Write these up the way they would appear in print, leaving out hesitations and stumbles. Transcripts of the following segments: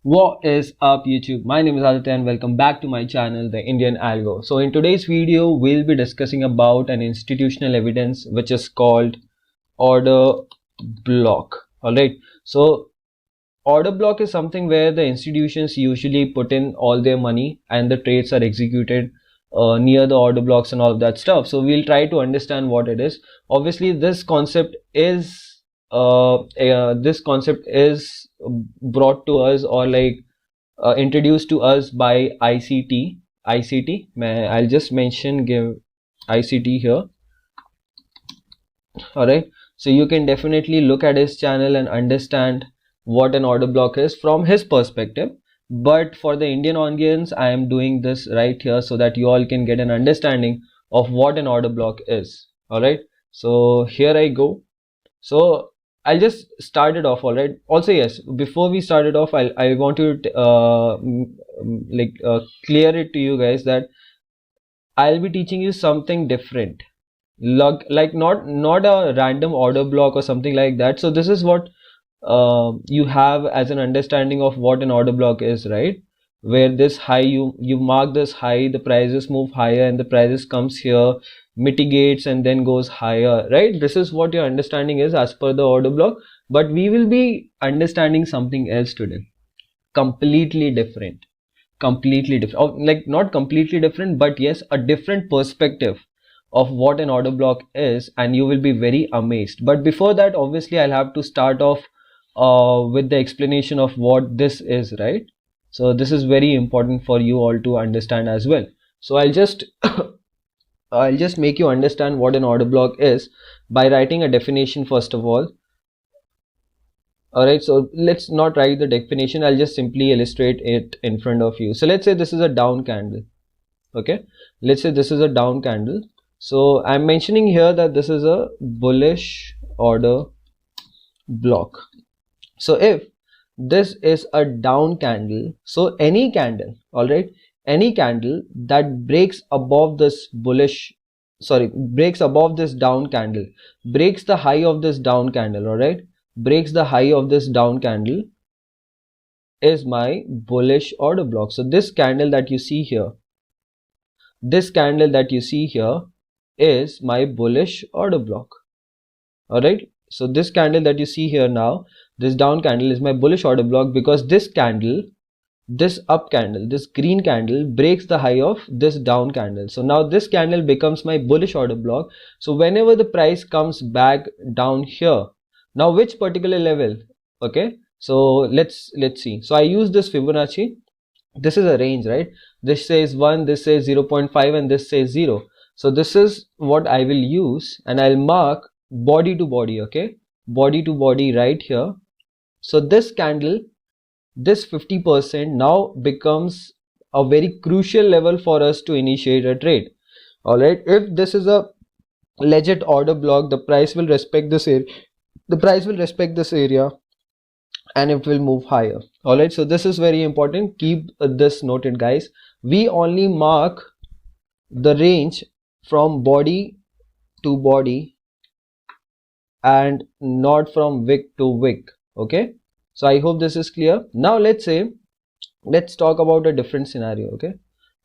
What is up YouTube? My name is Aditya and welcome back to my channel, The Indian Algo. So in today's video, we'll be discussing about an institutional evidence which is called order block. Alright, so order block is something where the institutions usually put in all their money and the trades are executed near the order blocks and all of that stuff. So we'll try to understand what it is. Obviously, this concept is brought to us or introduced to us by ICT. I'll just give ICT here. Alright, so you can definitely look at his channel and understand what an order block is from his perspective. But for the Indian audience, I am doing this right here so that you all can get an understanding of what an order block is. Alright, so here I go. So I'll just start it off. Alright, also yes, before we start it off, I want to clear it to you guys that I'll be teaching you something different, not a random order block or something like that. So this is what you have as an understanding of what an order block is, right? Where this high, you mark this high, the prices move higher and the prices comes here, mitigates and then goes higher, right? This is what your understanding is as per the order block. But we will be understanding something else today, completely different, like not completely different, but yes, a different perspective of what an order block is, and you will be very amazed. But before that, obviously I'll have to start off with the explanation of what this is, right? So this is very important for you all to understand as well. So I'll just I'll just make you understand what an order block is by writing a definition first of all. Alright, so let's not write the definition, I'll just simply illustrate it in front of you. So let's say this is a down candle. Okay, let's say this is a down candle. So I'm mentioning here that this is a bullish order block. So if this is a down candle, so any candle, alright, any candle that breaks above this breaks above this down candle, breaks the high of this down candle, alright, breaks the high of this down candle is my bullish order block. So this candle that you see here, is my bullish order block. Alright, so this candle that you see here now, this down candle is my bullish order block because this candle, this up candle, this green candle breaks the high of this down candle. So now this candle becomes my bullish order block. So whenever the price comes back down here, now which particular level? Okay, so let's see. So I use this Fibonacci. This is a range, right? This says 1, this says 0.5 and this says 0. So this is what I will use and I'll mark body to body, okay? Body to body right here. So this candle, this 50% now becomes a very crucial level for us to initiate a trade. Alright, if this is a legit order block, the price will respect this area. The price will respect this area and it will move higher. Alright, so this is very important. Keep this noted, guys. We only mark the range from body to body and not from wick to wick. Okay, so I hope this is clear. Now let's talk about a different scenario. Okay,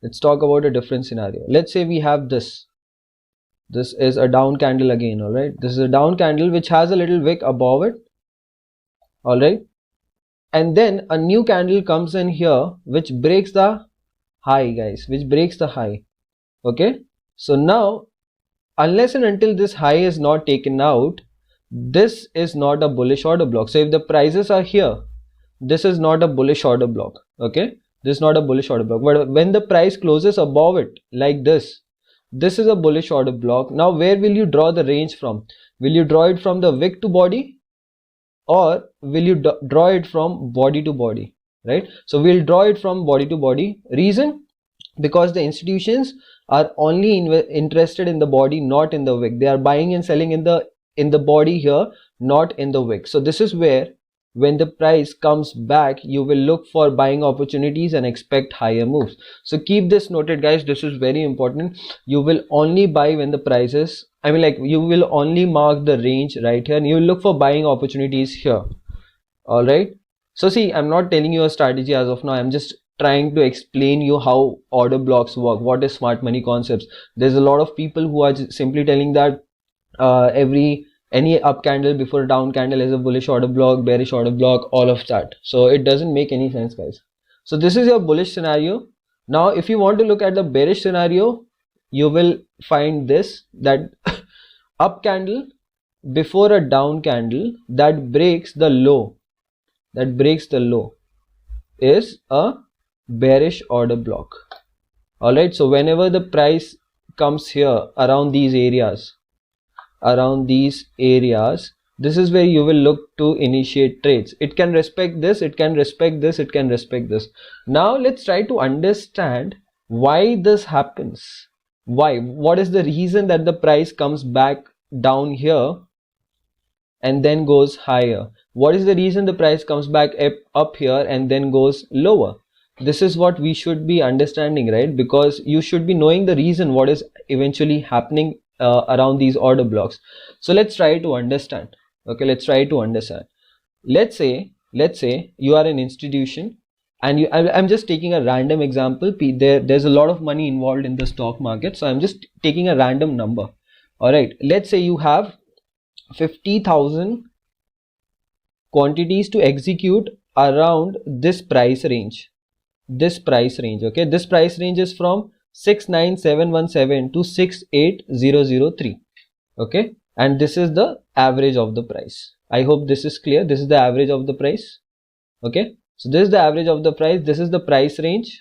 let's talk about a different scenario. Let's say we have this is a down candle again. All right, this is a down candle which has a little wick above it. All right, and then a new candle comes in here which breaks the high, guys, which breaks the high. Okay, so now unless and until this high is not taken out, this is not a bullish order block. So if the prices are here, this is not a bullish order block. Okay, this is not a bullish order block. But when the price closes above it like this is a bullish order block. Now where will you draw the range from? Will you draw it from the wick to body or will you draw it from body to body, right? So we'll draw it from body to body. Reason? Because the institutions are only interested in the body, not in the wick. They are buying and selling in the body here, not in the wick. So this is where when the price comes back, you will look for buying opportunities and expect higher moves. So keep this noted, guys. This is very important. You will only buy when the prices, you will only mark the range right here and you will look for buying opportunities here. All right, So see, I'm not telling you a strategy as of now. I'm just trying to explain you how order blocks work. What is smart money concepts? There's a lot of people who are simply telling that any up candle before a down candle is a bullish order block, bearish order block, all of that. So it doesn't make any sense, guys. So this is your bullish scenario. Now if you want to look at the bearish scenario, you will find this, that up candle before a down candle that breaks the low, is a bearish order block. Alright, so whenever the price comes here around these areas, this is where you will look to initiate trades. It can respect this, it can respect this, it can respect this. Now let's try to understand why this happens. What is the reason that the price comes back down here and then goes higher? What is the reason the price comes back up here and then goes lower? This is what we should be understanding, right? Because you should be knowing the reason what is eventually happening around these order blocks. So let's try to understand. Okay, let's try to understand. Let's say you are an institution, and I'm just taking a random example. There's a lot of money involved in the stock market, so I'm just taking a random number. All right, let's say you have 50,000 quantities to execute around this price range. Okay, this price range is from 69717 to 68003. Okay, and this is the average of the price. I hope this is clear. This is the average of the price. Okay, so this is the average of the price. This is the price range.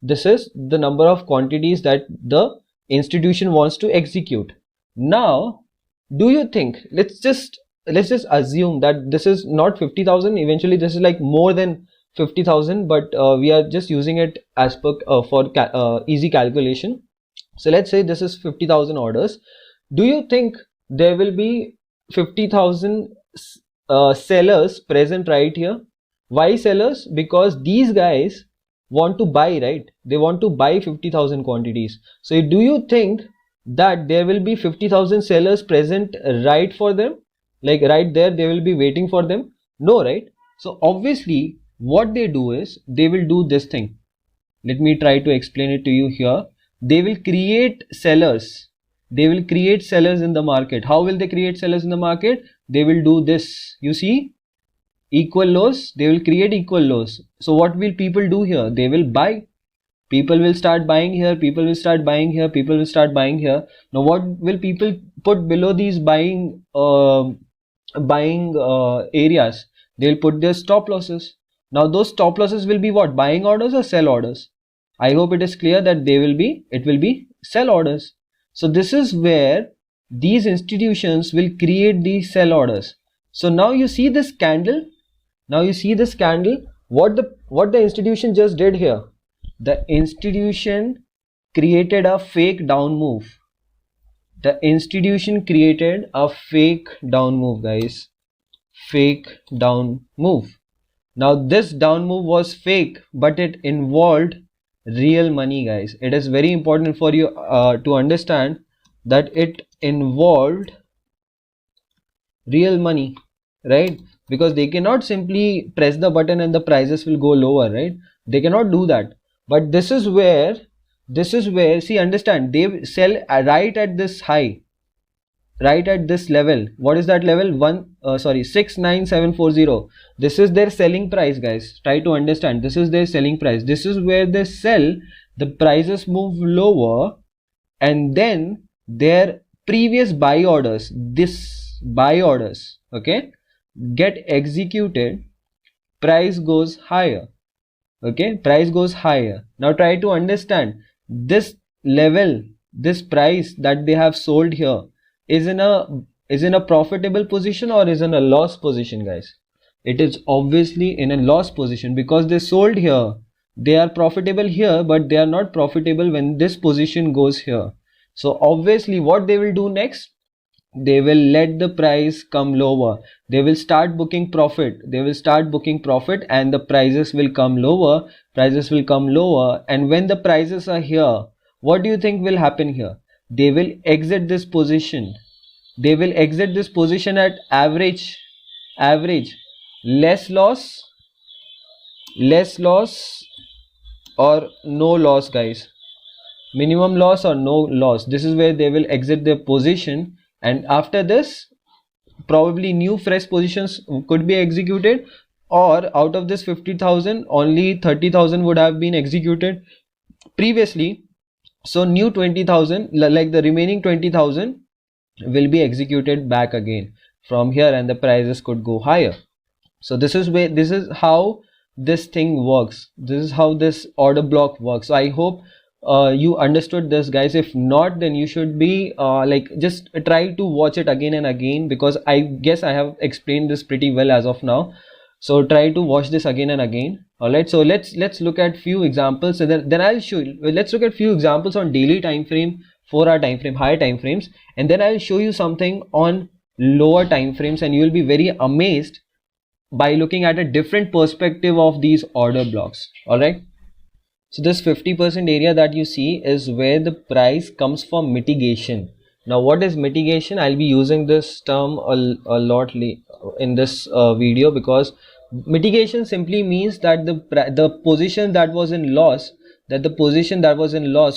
This is the number of quantities that the institution wants to execute. Now, do you think, let's just assume that this is not 50,000. Eventually this is like more than 50,000, but we are just using it as per for easy calculation. So let's say this is 50,000 orders. Do you think there will be 50,000 sellers present right here? Why sellers? Because these guys want to buy, right? They want to buy 50,000 quantities. So do you think that there will be 50,000 sellers present right for them? Like right there, they will be waiting for them? No, right? So obviously what they do is they will do this thing. Let me try to explain it to you here. They will create sellers. They will create sellers in the market. How will they create sellers in the market? They will do this. You see, equal lows. They will create equal lows. So what will people do here? They will buy. People will start buying here. People will start buying here. People will start buying here. Now what will people put below these buying areas? They'll put their stop losses. Now those stop losses will be what? Buying orders or sell orders? I hope it is clear that it will be sell orders. So this is where these institutions will create these sell orders. So now you see this candle. What the institution just did here? The institution created a fake down move. Guys. Fake down move. Now this down move was fake, but it involved real money, guys. It is very important for you to understand that it involved real money, right? Because they cannot simply press the button and the prices will go lower, right? They cannot do that. But this is where, see, understand, they sell right at this high, right at this level. What is that level? 69740. This is their selling price, guys. Try to understand. This is their selling price. This is where they sell. The prices move lower, and then their previous buy orders, okay, get executed. Price goes higher. Okay, price goes higher. Now try to understand this level, this price that they have sold here is in a profitable position or is in a loss position, guys? It is obviously in a loss position because they sold here. They are profitable here, but they are not profitable when this position goes here. So obviously what they will do next? They will let the price come lower. They will start booking profit. And the prices will come lower. And when the prices are here, what do you think will happen here? They will exit this position. At average less loss less loss or no loss, guys. Minimum loss or no loss. This is where they will exit their position, and after this probably new fresh positions could be executed, or out of this 50,000 only 30,000 would have been executed previously, so new 20,000, like the remaining 20,000 will be executed back again from here, and the prices could go higher. So this is how this thing works. This is how this order block works. So I hope you understood this, guys. If not, then you should be like just try to watch it again and again, because I guess I have explained this pretty well as of now. So try to watch this again and again. All right, so let's look at few examples, and then I'll show you. Let's look at few examples on daily time frame, 4-hour time frame, higher time frames, and then I'll show you something on lower time frames, and you will be very amazed by looking at a different perspective of these order blocks. All right, so this 50% area that you see is where the price comes from mitigation. Now what is mitigation? I'll be using this term a lot in this video, because mitigation simply means that the position that was in loss,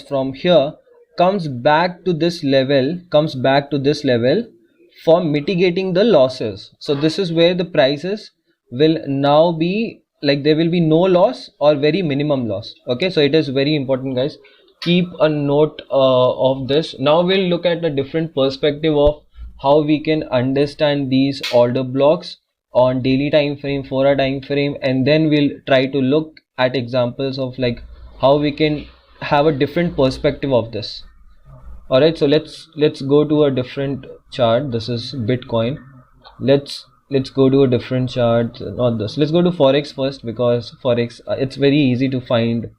from here comes back to this level, for mitigating the losses. So this is where the prices will now be like there will be no loss or very minimum loss. Okay, so it is very important, guys. Keep a note of this. Now we'll look at a different perspective of how we can understand these order blocks on daily time frame, 4-hour time frame, and then we'll try to look at examples of like how we can have a different perspective of this. All right, so let's go to a different chart. This is Bitcoin. Let's go to a different chart. Not this. Let's go to Forex first, because Forex it's very easy to find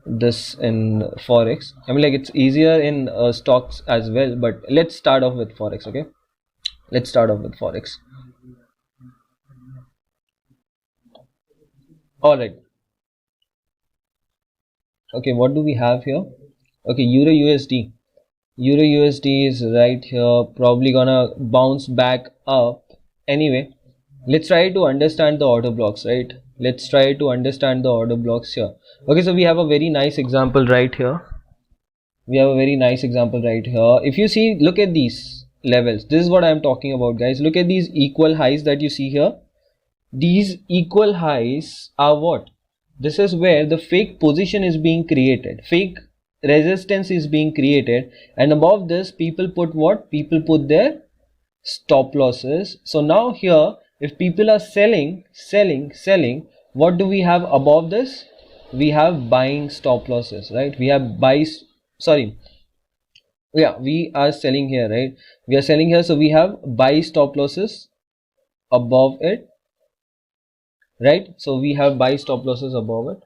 this in Forex. I mean, like it's easier in stocks as well, but let's start off with Forex. Okay, let's start off with Forex. All right, okay, what do we have here? Okay, Euro USD is right here, probably gonna bounce back up. Anyway, let's try to understand the order blocks, right? Let's try to understand the order blocks here. Okay, so we have a very nice example right here. If you see, look at these levels. This is what I'm talking about, guys. Look at these equal highs that you see here. These equal highs are what? This is where the fake position is being created, fake resistance is being created, and above this people put what? People put their stop losses. So now here, if people are selling, what do we have above this? We have buying stop losses, right? We have we are selling here, right? We are selling here, so we have buy stop losses above it, right? So we have buy stop losses above it.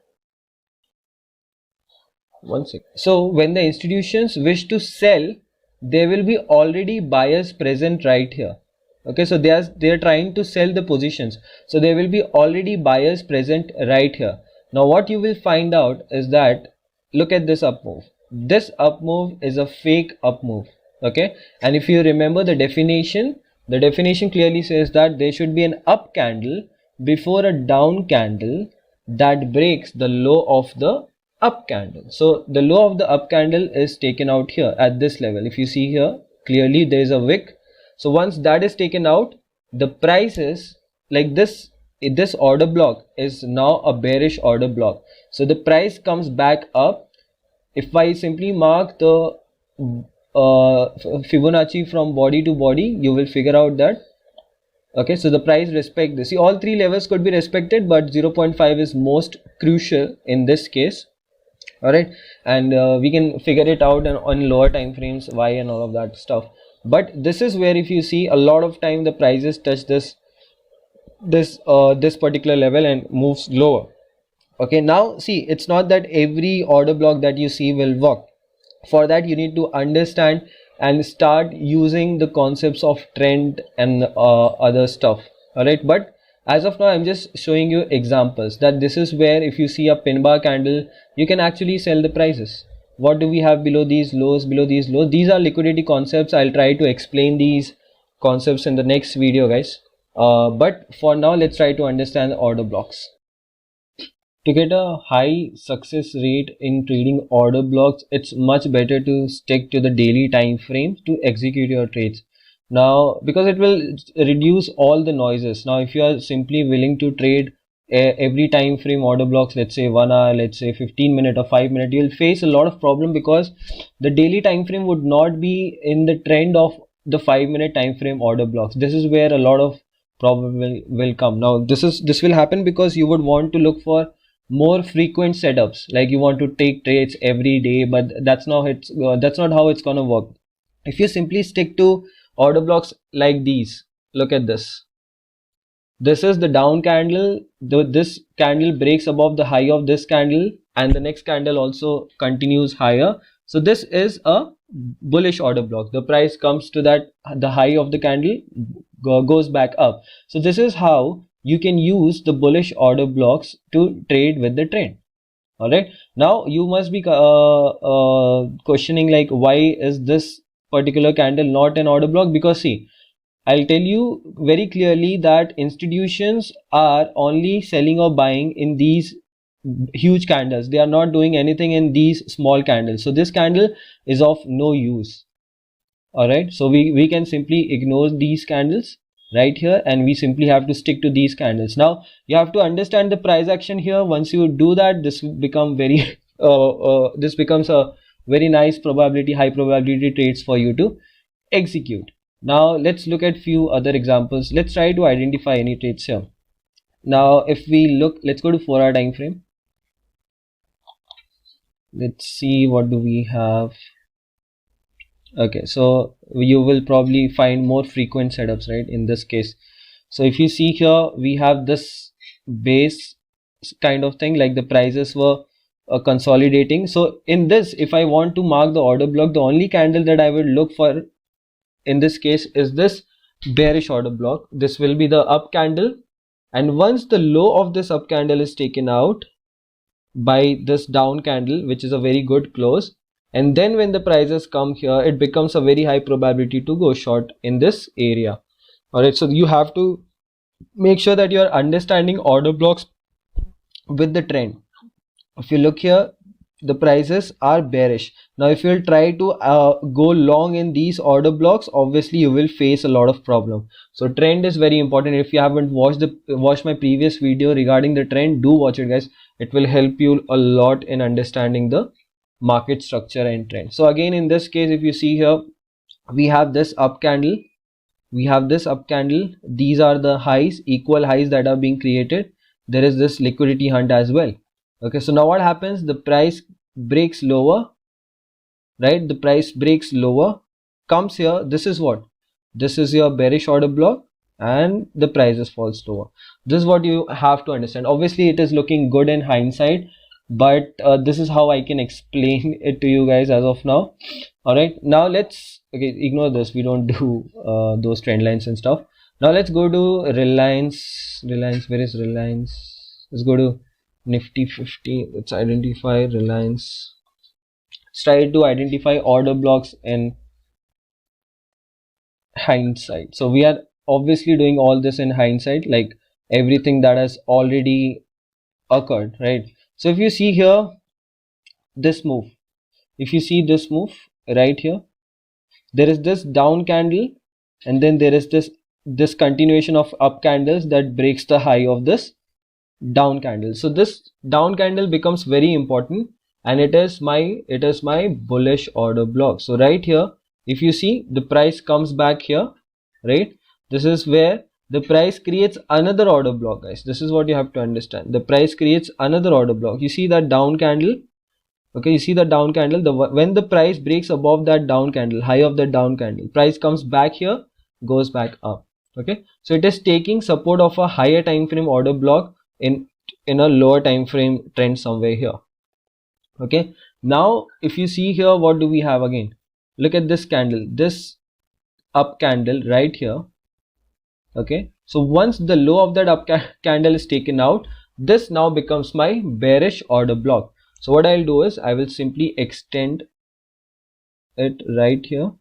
One second. So when the institutions wish to sell, there will be already buyers present right here. Okay, so they are trying to sell the positions, so there will be already buyers present right here. Now what you will find out is that, look at this up move. This up move is a fake up move. Okay, and if you remember the definition clearly says that there should be an up candle before a down candle that breaks the low of the up candle. So the low of the up candle is taken out here at this level. If you see here clearly, there is a wick. So once that is taken out, the prices like this order block is now a bearish order block. So the price comes back up. If I simply mark the Fibonacci from body to body, you will figure out that, okay, so the price respect this. See, all three levels could be respected, but 0.5 is most crucial in this case. All right, and we can figure it out on lower time frames, why and all of that stuff. But this is where, if you see, a lot of time the prices touch this particular level and moves lower. Okay, now see, it's not that every order block that you see will work. For that, you need to understand and start using the concepts of trend and other stuff. All right, but as of now, I'm just showing you examples that this is where, if you see a pin bar candle, you can actually sell the prices. What do we have below these lows? These are liquidity concepts. I'll try to explain these concepts in the next video, guys. But for now, let's try to understand the order blocks. To get a high success rate in trading order blocks, it's much better to stick to the daily time frames to execute your trades. Now, because it will reduce all the noises. Now, if you are simply willing to trade every time frame order blocks, let's say 1 hour, let's say 15 minute or 5 minute, you'll face a lot of problem because the daily time frame would not be in the trend of the 5 minute time frame order blocks. This is where a lot of problem will come. Now, this will happen because you would want to look for more frequent setups, like you want to take trades every day, but that's not how it's gonna work. If you simply stick to order blocks like these, look at this. This is the down candle. This candle breaks above the high of this candle, and the next candle also continues higher. So this is a bullish order block. The price comes to the high of the candle, goes back up. So this is how you can use the bullish order blocks to trade with the trend. All right, now you must be questioning, like, why is this particular candle not an order block? Because see, I'll tell you very clearly that institutions are only selling or buying in these huge candles. They are not doing anything in these small candles. So this candle is of no use. All right, so we can simply ignore these candles right here, and we simply have to stick to these candles. Now you have to understand the price action here. Once you do that, this become very this becomes a very nice probability, high probability trades for you to execute. Now let's look at few other examples. Let's try to identify any trades here. Now if we look, let's go to 4-hour time frame. Let's see, what do we have? Okay, so you will probably find more frequent setups, right, in this case. So if you see here, we have this base kind of thing, like the prices were consolidating. So in this, if I want to mark the order block, the only candle that I would look for in this case is this bearish order block. This will be the up candle, and once the low of this up candle is taken out by this down candle, which is a very good close, and then when the prices come here, it becomes a very high probability to go short in this area. All right, so you have to make sure that you are understanding order blocks with the trend. If you look here, the prices are bearish. Now if you will try to go long in these order blocks, obviously you will face a lot of problem. So trend is very important. If you haven't watched my previous video regarding the trend, do watch it, guys. It will help you a lot in understanding the market structure and trend. So again, in this case, if you see here, we have this up candle, these are the highs, equal highs that are being created. There is this liquidity hunt as well. Okay, so now what happens? The price breaks lower, right? The price breaks lower, comes here. This is what? This is your bearish order block, and the prices falls lower. This is what you have to understand. Obviously it is looking good in hindsight, but this is how I can explain it to you guys as of now. All right, now let's, okay, ignore this, we don't do those trend lines and stuff. Now let's go to Reliance. Where is Reliance? Let's go to Nifty 50. Let's identify Reliance. Let's try to identify order blocks in hindsight. So we are obviously doing all this in hindsight, like everything that has already occurred, right? So if you see here, this move, if you see this move right here, there is this down candle, and then there is this continuation of up candles that breaks the high of this down candle. So this down candle becomes very important, and it is my bullish order block. So right here, if you see, the price comes back here, right? This is where the price creates another order block, guys. This is what you have to understand. The price creates another order block. You see that down candle? Okay, you see the down candle. When the price breaks above that down candle, high of the down candle, price comes back here, goes back up. Okay, so it is taking support of a higher time frame order block in a lower time frame trend somewhere here. Okay, now if you see here, what do we have again? Look at this candle, this up candle right here. Okay, so once the low of that up candle is taken out, this now becomes my bearish order block. So what I'll do is I will simply extend it right here.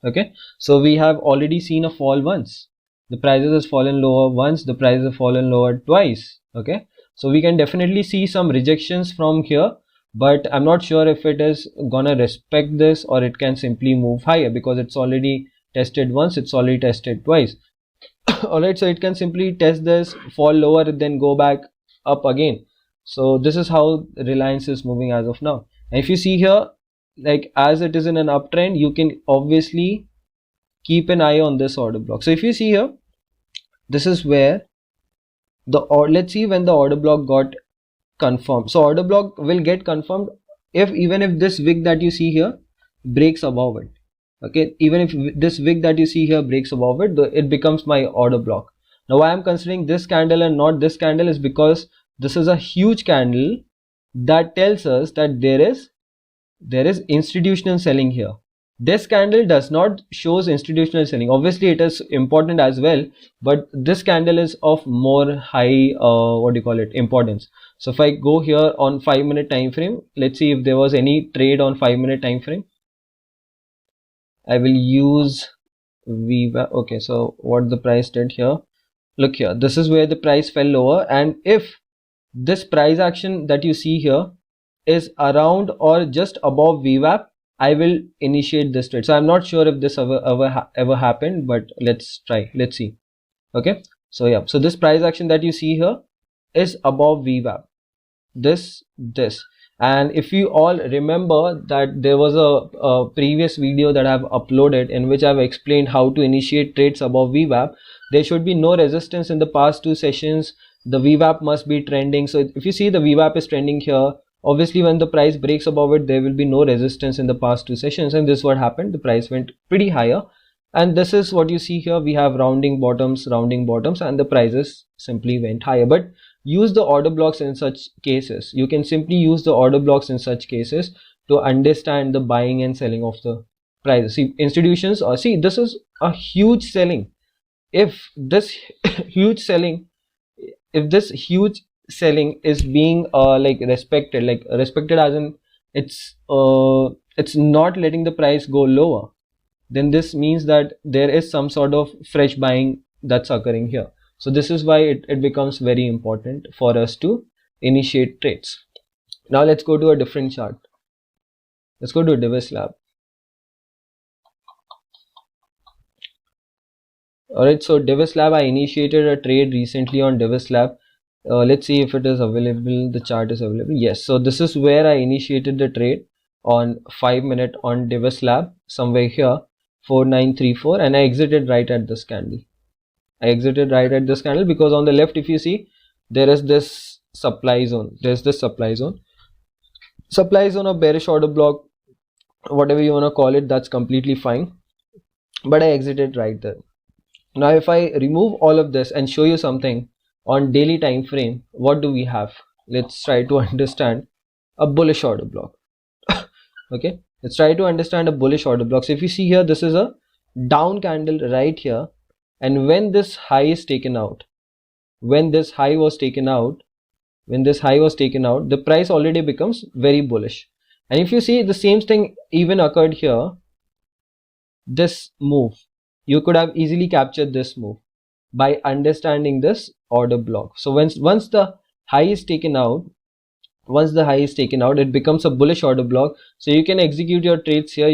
Okay, so we have already seen a fall once. The prices has fallen lower once, the prices have fallen lower twice. Okay, So we can definitely see some rejections from here, but I'm not sure if it is gonna respect this or it can simply move higher, because it's already tested once, it's already tested twice. Alright, so it can simply test this, fall lower, then go back up again. So this is how Reliance is moving as of now. And if you see here, like as it is in an uptrend, you can obviously keep an eye on this order block. So if you see here, this is where let's see when the order block got confirmed. So order block will get confirmed if even if this wick that you see here breaks above it. Okay, even if this wick that you see here breaks above it, it becomes my order block. Now why I'm considering this candle and not this candle is because this is a huge candle that tells us that there is institutional selling here. This candle does not shows institutional selling. Obviously it is important as well, but this candle is of more high importance. So if I go here on 5-minute time frame, let's see if there was any trade on 5-minute time frame. I will use VWAP. Okay, so what the price did here, look here, this is where the price fell lower, and if this price action that you see here is around or just above VWAP, I will initiate this trade. So I'm not sure if this ever happened, but let's try, let's see. Okay, so yeah, so this price action that you see here is above VWAP, this, and if you all remember that there was a previous video that I've uploaded in which I've explained how to initiate trades above VWAP. There should be no resistance in the past 2 sessions. The VWAP must be trending. So if you see the VWAP is trending here, obviously when the price breaks above it, there will be no resistance in the past 2 sessions, and this is what happened. The price went pretty higher, and this is what you see here. We have rounding bottoms, and the prices simply went higher. But use the order blocks in such cases. You can simply use the order blocks in such cases to understand the buying and selling of the prices. See, institutions, or see, this is a huge selling. If this huge selling is being respected as in it's not letting the price go lower, then this means that there is some sort of fresh buying that's occurring here. So this is why it becomes very important for us to initiate trades. Now let's go to a different chart. Let's go to Divis Lab. Alright, so Divis Lab, I initiated a trade recently on Divis Lab. Let's see if it is available. The chart is available. Yes, so this is where I initiated the trade on 5-minute on Divis Lab, somewhere here, 4934, and I exited right at this candle. Because on the left, if you see, there is this supply zone. There's this supply zone of bearish order block, whatever you want to call it, that's completely fine. But I exited right there. Now if I remove all of this and show you something on daily time frame, what do we have? Let's try to understand a bullish order block. Okay, let's try to understand a bullish order block. So if you see here, this is a down candle right here, and when this high is taken out, the price already becomes very bullish. And if you see, the same thing even occurred here. This move, you could have easily captured this move by understanding this order block. So once the high is taken out, it becomes a bullish order block. So you can execute your trades here,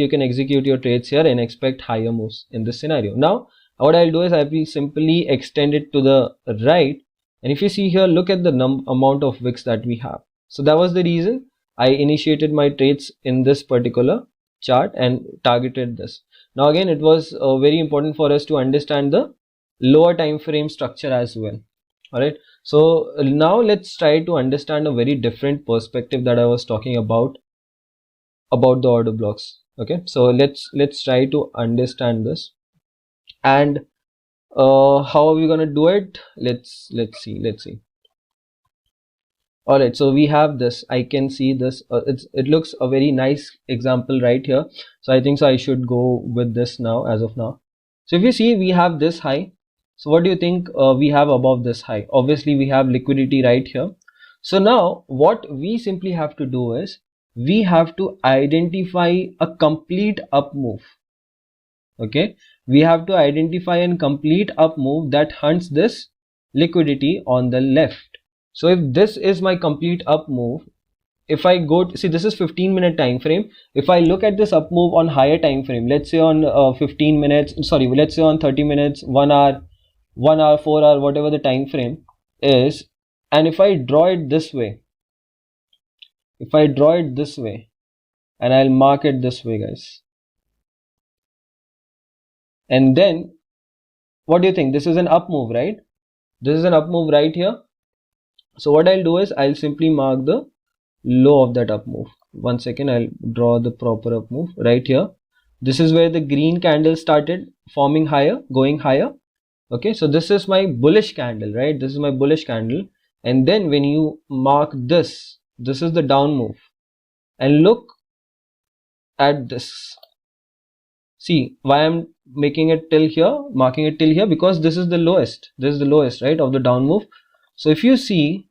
and expect higher moves in this scenario. Now what I'll do is I will simply extend it to the right, and if you see here, look at the amount of wicks that we have. So that was the reason I initiated my trades in this particular chart and targeted this. Now again, it was very important for us to understand the lower time frame structure as well. Alright, so now let's try to understand a very different perspective that I was talking about the order blocks. Okay, so let's try to understand this, and how are we gonna do it? Let's see. Alright, so we have this. I can see this. It looks a very nice example right here. So I think so I should go with this now, as of now. So if you see, we have this high. So what do you think we have above this high? Obviously we have liquidity right here. So now what we simply have to do is we have to identify a complete up move. Okay, we have to identify a complete up move that hunts this liquidity on the left. So if this is my complete up move, if I go to, see, this is 15-minute time frame. If I look at this up move on higher time frame, let's say on 15 minutes, sorry, let's say on 30 minutes, 1 hour, 1 hour, 4 hour, whatever the time frame is, and if I draw it this way, and I'll mark it this way, guys, and then what do you think? This is an up move, right? This is an up move right here. So what I'll do is I'll simply mark the low of that up move. 1 second, I'll draw the proper up move right here. This is where the green candle started forming higher, going higher. Okay, so this is my bullish candle, right? This is my bullish candle. And then when you mark this is the down move. And look at this. See why I'm making it till here, marking it till here, because this is the lowest. This is the lowest, right, of the down move. So if you see,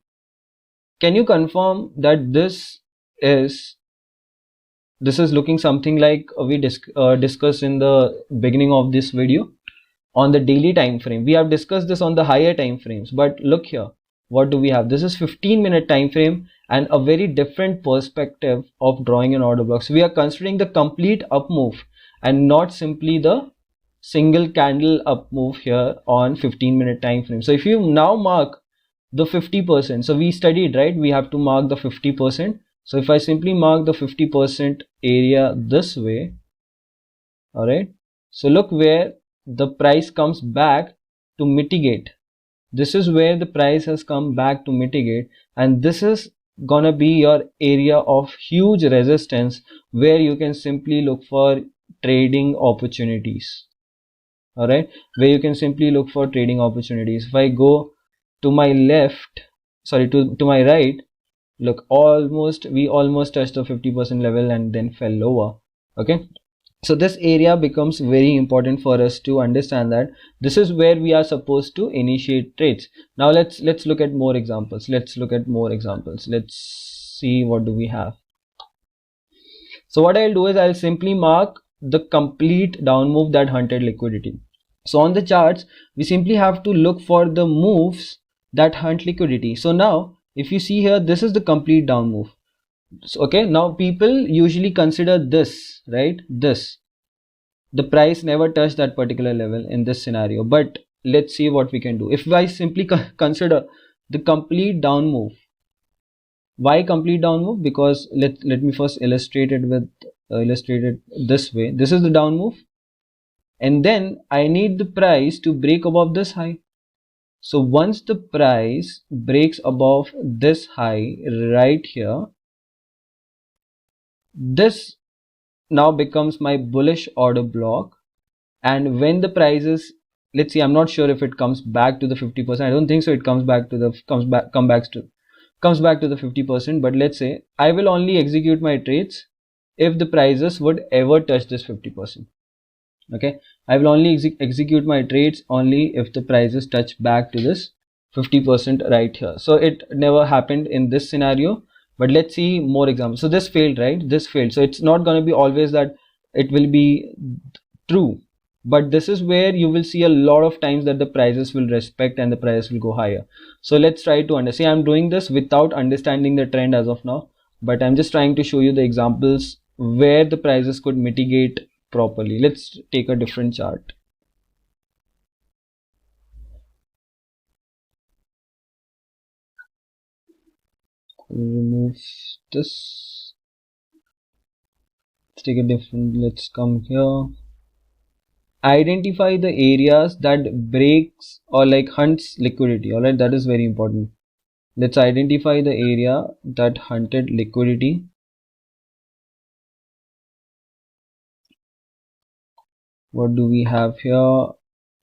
can you confirm that this is looking something like we discussed in the beginning of this video on the daily time frame? We have discussed this on the higher time frames, but look here, what do we have? This is 15-minute time frame and a very different perspective of drawing an order block. So we are considering the complete up move and not simply the single candle up move here on 15-minute time frame. So if you now mark the 50%, so we studied, right, we have to mark the 50%. So if I simply mark the 50% area this way, all right, so look where the price comes back to mitigate. This is where the price has come back to mitigate, and this is gonna be your area of huge resistance where you can simply look for trading opportunities. All right, where you can simply look for trading opportunities. If I go to my left, sorry, to my right, look, we almost touched the 50% level and then fell lower. Okay, so this area becomes very important for us to understand that this is where we are supposed to initiate trades. Now let's look at more examples. Let's see what do we have. So what I'll do is I'll simply mark the complete down move that hunted liquidity. So on the charts, we simply have to look for the moves that hunt liquidity. So now if you see here, this is the complete down move. So, okay, now people usually consider this, right, this, the price never touched that particular level in this scenario, but let's see what we can do. If I simply consider the complete down move, why complete down move? Because let me first illustrate it with this way. This is the down move, and then I need the price to break above this high. So once the price breaks above this high right here, this now becomes my bullish order block. And when the price is, let's see, I'm not sure if it comes back to the 50%. I don't think so. It comes back to the 50%. But let's say I will only execute my trades if the prices would ever touch this 50%. Okay, I will only execute my trades only if the prices touch back to this 50% right here. So it never happened in this scenario, but let's see more examples. So this failed, right? This failed. So it's not going to be always that it will be true, but this is where you will see a lot of times that the prices will respect and the prices will go higher. So let's try to understand. I'm doing this without understanding the trend as of now, but I'm just trying to show you the examples where the prices could mitigate properly. Let's take a different chart. Remove this. Let's take a different, let's come here. Identify the areas that breaks or like hunts liquidity. All right, that is very important. Let's identify the area that hunted liquidity. What do we have here?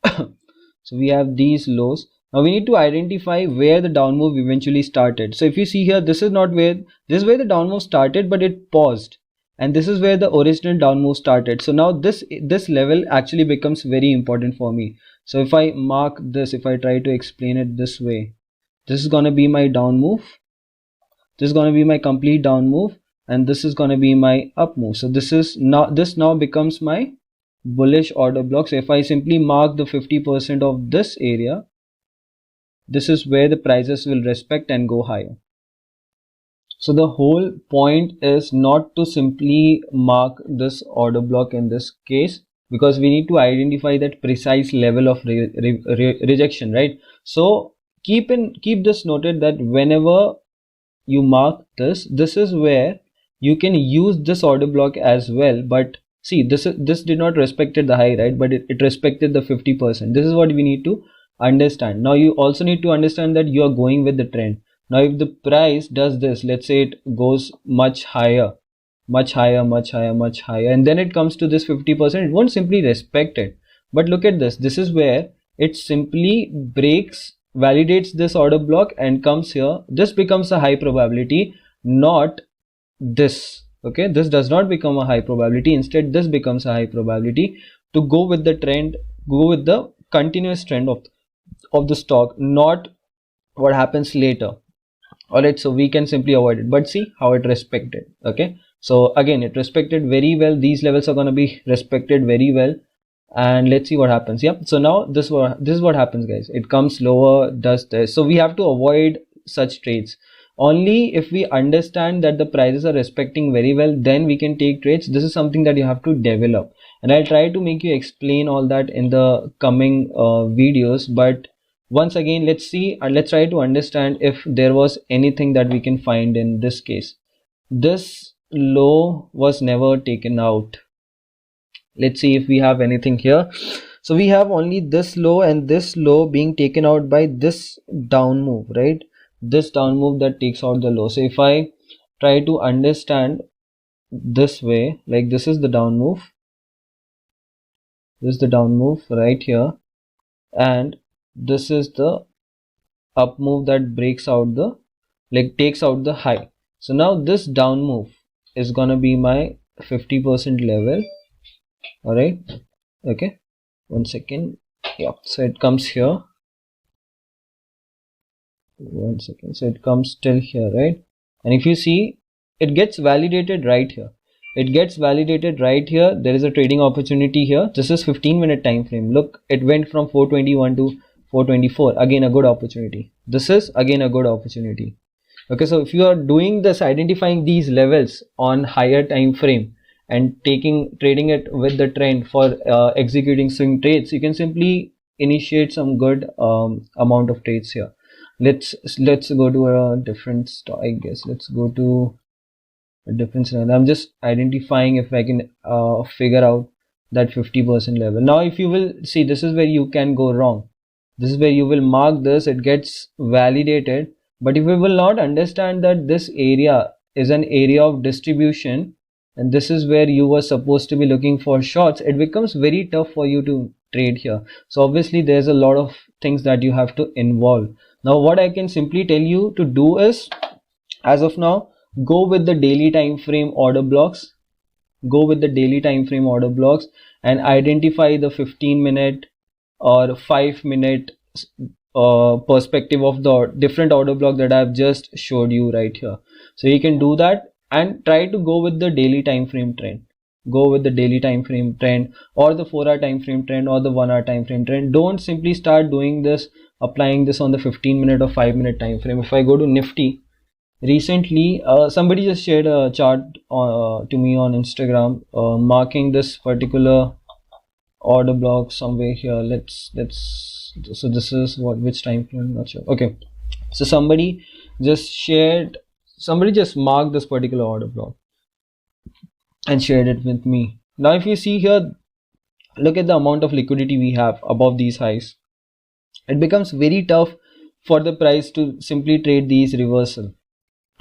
So we have these lows. Now we need to identify where the down move eventually started. So if you see here, this is where the down move started, but it paused, and this is where the original down move started. So now this level actually becomes very important for me. So if I mark this, if I try to explain it this way, this is going to be my down move, this is going to be my complete down move, and this is going to be my up move. So this now becomes my bullish order block. So if I simply mark the 50% of this area, this is where the prices will respect and go higher. So the whole point is not to simply mark this order block in this case, because we need to identify that precise level of rejection, right? So keep this noted that whenever you mark this is where you can use this order block as well. But see, this did not respected the high, right? But it respected the 50%. This is what we need to understand. Now you also need to understand that you are going with the trend. Now if the price does this, let's say it goes much higher, much higher, much higher, much higher, and then it comes to this 50%, it won't simply respect it. But look at this is where it simply breaks, validates this order block and comes here. This becomes a high probability, not this. Okay, this does not become a high probability, instead this becomes a high probability to go with the trend, go with the continuous trend of the stock, not what happens later. Alright, so we can simply avoid it, but see how it respected. Okay, so again it respected very well. These levels are going to be respected very well, and let's see what happens. Yep, so now this is what happens, guys. It comes lower, does this. So we have to avoid such trades. Only if we understand that the prices are respecting very well, then we can take trades. This is something that you have to develop, and I'll try to make you explain all that in the coming videos. But once again, let's see and let's try to understand if there was anything that we can find in this case. This low was never taken out. Let's see if we have anything here. So we have only this low and this low being taken out by this down move, right? This down move that takes out the low. So if I try to understand this way, like this is the down move, this is the down move right here, and this is the up move that breaks out the, like takes out the high. So now this down move is gonna be my 50% level. All right, okay, 1 second. Yeah, so it comes here, 1 second, so it comes till here, right? And if you see, it gets validated right here. It gets validated right here. There is a trading opportunity here. This is 15-minute time frame. Look, it went from 421 to 424. Again a good opportunity. This is again a good opportunity. Okay, so if you are doing this, identifying these levels on higher time frame and trading it with the trend for executing swing trades, you can simply initiate some good amount of trades here. Let's go to a different stock, I guess. Let's go to a different scenario. I'm just identifying if I can figure out that 50% level. Now if you will see, this is where you can go wrong. This is where you will mark this, it gets validated. But if you will not understand that this area is an area of distribution, and this is where you were supposed to be looking for shorts, it becomes very tough for you to trade here. So obviously there's a lot of things that you have to involve. Now what I can simply tell you to do is, as of now, go with the daily time frame order blocks. Go with the daily time frame order blocks and identify the 15-minute or 5-minute perspective of the different order block that I've just showed you right here. So you can do that and try to go with the daily time frame trend. Go with the daily time frame trend or the 4-hour time frame trend or the 1-hour time frame trend. Don't simply start doing this, applying this on the 15-minute or 5-minute time frame. If I go to Nifty, recently somebody just shared a chart to me on Instagram marking this particular order block somewhere here. So this is which time frame, I'm not sure. Okay, so somebody just marked this particular order block and shared it with me. Now if you see here, look at the amount of liquidity we have above these highs. It becomes very tough for the price to simply trade these reversal.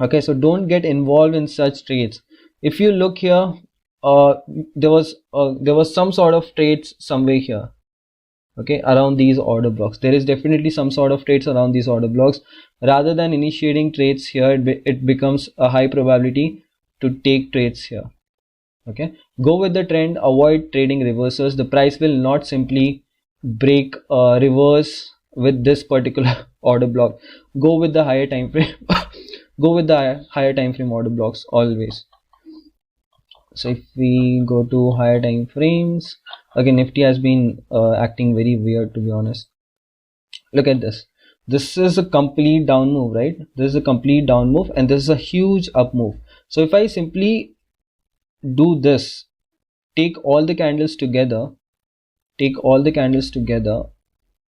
Okay, so don't get involved in such trades. If you look here, there was some sort of trades somewhere here, okay, around these order blocks. There is definitely some sort of trades around these order blocks. Rather than initiating trades here, it becomes a high probability to take trades here. Okay, go with the trend, avoid trading reversals. The price will not simply break reverse with this particular order block. Go with the higher time frame go with the higher time frame order blocks always. So if we go to higher time frames, again Nifty has been acting very weird, to be honest. Look at this. this is a complete down move, right? This is a complete down move, and this is a huge up move. So if I simply do this, take all the candles together,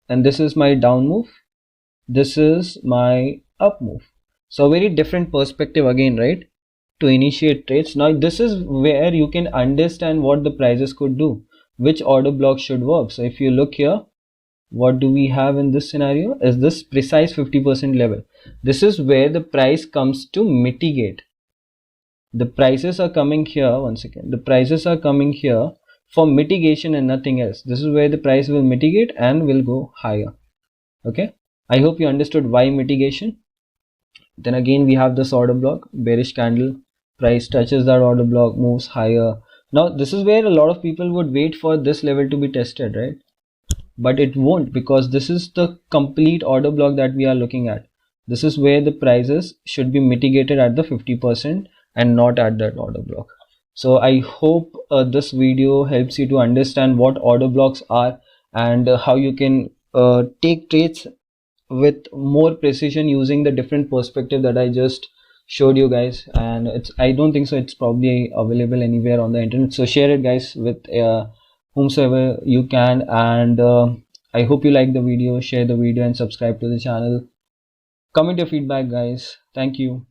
and this is my down move, this is my up move. So very different perspective again, right, to initiate trades. Now this is where you can understand what the prices could do, which order block should work. So if you look here, what do we have in this scenario is this precise 50% level. This is where the price comes to mitigate. The prices are coming here, once again, the prices are coming here for mitigation and nothing else. This is where the price will mitigate and will go higher. Okay, I hope you understood why mitigation. Then again we have this order block, bearish candle, price touches that order block, moves higher. Now this is where a lot of people would wait for this level to be tested, right? But it won't, because this is the complete order block that we are looking at. This is where the prices should be mitigated at the 50% and not at that order block. So I hope this video helps you to understand what order blocks are and how you can take trades with more precision using the different perspective that I just showed you guys. And I don't think so it's probably available anywhere on the internet, so share it guys with whomsoever you can. And I hope you like the video. Share the video and subscribe to the channel. Comment your feedback guys. Thank you.